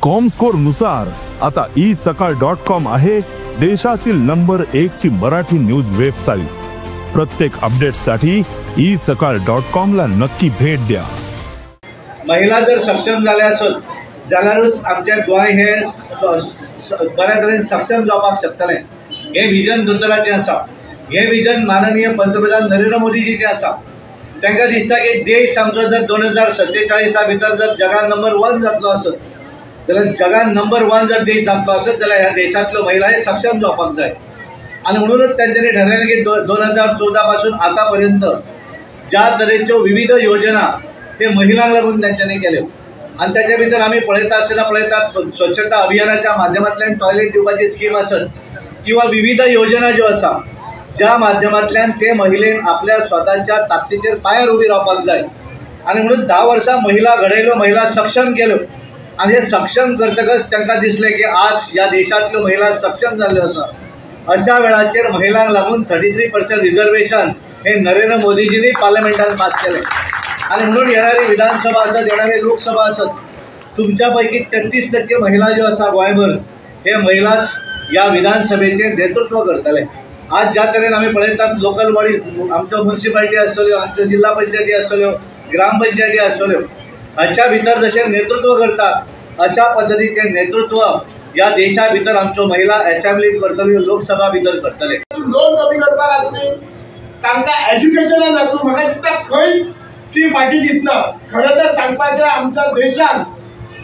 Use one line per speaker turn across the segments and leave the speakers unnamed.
Comscore नुसार आता isakal.com आहे देशातील नंबर 1 ची मराठी न्यूज वेबसाईट। प्रत्येक अपडेटसाठी isakal.com ला नक्की भेट द्या।
महिला जर सक्षम झाल्या असत जाल्यारूच आमच्या गोंय हे बऱ्या तरेन सक्षम जावपाक शकतले। हे विजन दोतोराचें आसा, हे विजन माननीय पंतप्रधान नरेंद्र मोदीजीचें आसा। तांकां दिसता की देश आमचो जर 2047 भितर जर जगान नंबर 1 जातलो आसत जाल्यार जगान नंबर 1 जर देश जातलो आसत जाल्यार ह्या देशांतल्यो महिला हे सक्षम जावपाक जाय। आनी म्हणूनच तांच्यांनी ठरयलें की 2014 पासून आता पर्यंत ज्या तरेच्यो विविध योजना ते महिलांक लागून तांच्यांनी केल्यो आनी ताचे भितर आमी पळयतात स्वच्छता अभियानाच्या माध्यमांतल्यान टॉयलेट दिवपाची स्कीम आसत किंवा विविध योजना ज्यो आसा ज्या माध्यमांतल्यान ते महिलेन आपल्या स्वताच्या ताकदीचेर पांयार उबी रावपाक जाय। आनी म्हणून 10 वर्सां महिला घडयल्यो, महिला सक्षम केल्यो आनी हे सक्षम करतकच तांकां दिसलें की आज ह्या देशांतल्यो महिला सक्षम जाल्ल्यो आसा। अशा वेळाचेर महिलांक लागून 33% रिजर्वेशन हे नरेंद्र मोदीजींनी पार्लमेंटान पास केलें। आणि म्हणून येणारी विधानसभा असत, येणारी लोकसभा असत, तुमच्या पैकी 33% महिला ज्यो आसा गोंयभर हे महिलाच ह्या विधानसभेचे नेतृत्व करतले। आज ज्या तरेन आमी पळयतात लोकल बॉडी आमच्यो म्युनिसिपालिटी आसल्यो, आमच्यो जिल्हा पंचायती आसल्यो, ग्रामपंचायती आसल्यो, हाच्या भितर जशें नेतृत्व करतात अशा पद्धतीचें नेतृत्व ह्या देशा भितर आमच्यो महिला असेंब्लीत करतल्यो, लोकसभा भितर करतले।
लोन कमी करपाक आसली, तांकां एज्युकेशनान आसूं, म्हाका दिसता खंयच ती फाटी दिसना। खरं तर सांगपाचें आमच्या देशान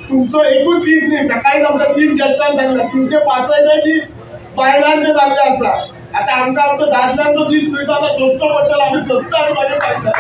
तुमचो एकूच दीस न्ही, सकाळीच आमच्या चीफ गेस्टान सांगला 365 दीस बायलांचे जाल्ले आसा। आता आमकां आमचो दादल्यांचो दीस मेळटा तो सोदचो पडटलो, आमी सोदता आनी मागीर सांगता।